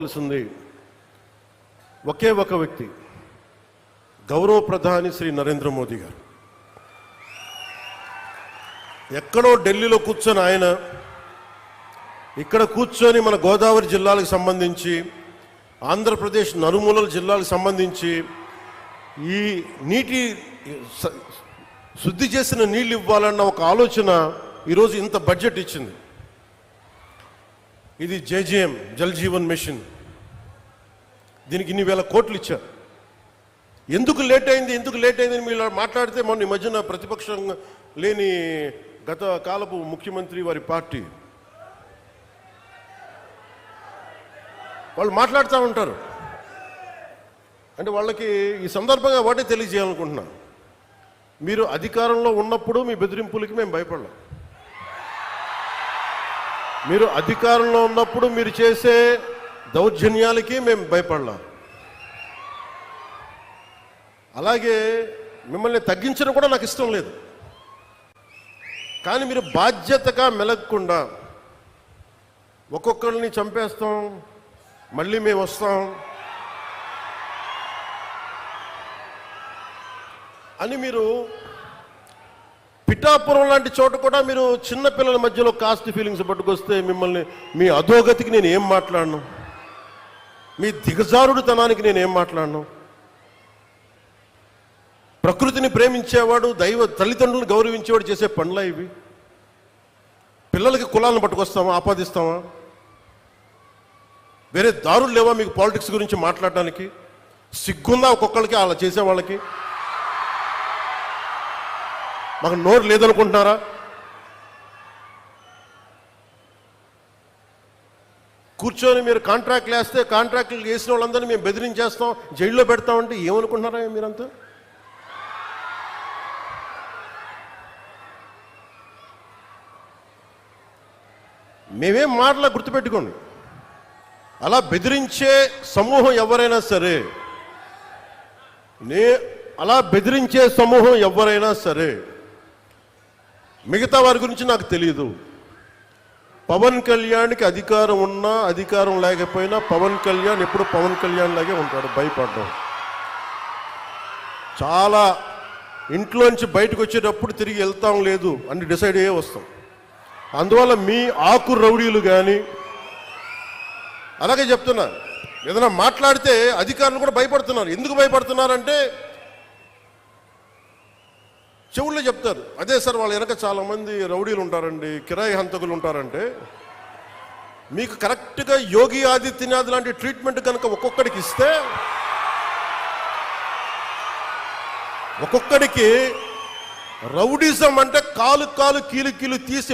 తెలిసింది ఒకే ఒక వ్యక్తి, గౌరవ ప్రధాని శ్రీ నరేంద్ర మోదీ గారు. ఎక్కడో ఢిల్లీలో కూర్చొని ఆయన ఇక్కడ కూర్చొని మన గోదావరి జిల్లాలకు సంబంధించి, ఆంధ్రప్రదేశ్ నలుమూలల జిల్లాలకు సంబంధించి ఈ నీటి శుద్ధి చేసిన నీళ్ళు ఇవ్వాలన్న ఒక ఆలోచన ఈరోజు ఇంత బడ్జెట్ ఇచ్చింది. ఇది జేజేఎం, జల్ జీవన్ మిషన్. దీనికి ఇన్ని వేల కోట్లు ఇచ్చారు. ఎందుకు లేట్ అయింది మీరు మాట్లాడితే మొన్న ఈ మధ్యన ప్రతిపక్షం లేని గత కాలపు ముఖ్యమంత్రి వారి పార్టీ వాళ్ళు మాట్లాడుతూ ఉంటారు. అంటే వాళ్ళకి ఈ సందర్భంగా ఒకటే తెలియజేయాలనుకుంటున్నా, మీరు అధికారంలో ఉన్నప్పుడు మీ బెదిరింపులకి మేము భయపడలేం. మీరు అధికారంలో ఉన్నప్పుడు మీరు చేసే దౌర్జన్యాలకి మేము భయపడలేం. అలాగే మిమ్మల్ని తగ్గించడం కూడా నాకు ఇష్టం లేదు. కానీ మీరు బాధ్యతగా మెలగకుండా ఒక్కొక్కరిని చంపేస్తాం, మళ్ళీ మేము వస్తాం అని మీరు పిఠాపురం లాంటి చోట కూడా మీరు చిన్నపిల్లల మధ్యలో కాస్ట్ ఫీలింగ్స్ పట్టుకొస్తే మిమ్మల్ని, మీ అధోగతికి నేను ఏం మాట్లాడను, మీ దిగజారుడుతనానికి నేను ఏం మాట్లాడను. ప్రకృతిని ప్రేమించేవాడు, తల్లిదండ్రులను గౌరవించేవాడు చేసే పనులా ఇవి? పిల్లలకి కులాలను పట్టుకొస్తామా, ఆపాదిస్తామా? వేరే దారులు లేవా మీకు పాలిటిక్స్ గురించి మాట్లాడడానికి? సిగ్గుందా ఒక్కొక్కరికి అలా చేసేవాళ్ళకి? మాకు నోరు లేదనుకుంటున్నారా? కూర్చొని మీరు కాంట్రాక్ట్లు వేస్తే కాంట్రాక్ట్లు వేసిన వాళ్ళందరినీ మేము బెదిరించేస్తాం, జైల్లో పెడతామంటే ఏమనుకుంటున్నారా మీరంతా? మేమేం మాటలా గుర్తుపెట్టుకోండి. అలా బెదిరించే సమూహం ఎవరైనా సరే, మిగతా వారి గురించి నాకు తెలియదు. పవన్ కళ్యాణ్కి అధికారం ఉన్నా అధికారం లేకపోయినా పవన్ కళ్యాణ్ ఎప్పుడు పవన్ కళ్యాణ్ లాగే ఉంటాడు, భయపడ్డం. చాలా ఇంట్లోంచి బయటకు వచ్చేటప్పుడు తిరిగి వెళ్తాం లేదు అని డిసైడ్ అయ్యే వస్తాం. అందువల్ల మీ ఆకు రౌడీలు కానీ, అలాగే చెప్తున్నా, ఏదైనా మాట్లాడితే అధికారులు కూడా భయపడుతున్నారు. ఎందుకు భయపడుతున్నారంటే చెవుల్లో చెప్తారు, అదే సార్ వాళ్ళ వెనక చాలామంది రౌడీలు ఉంటారండి, కిరాయి హంతకులు ఉంటారంటే, మీకు కరెక్ట్గా యోగి ఆదిత్యనాథ్ లాంటి ట్రీట్మెంట్ కనుక ఒక్కొక్కడికి ఇస్తే, ఒక్కొక్కడికి రౌడీజం అంటే కాలు కీలు తీసి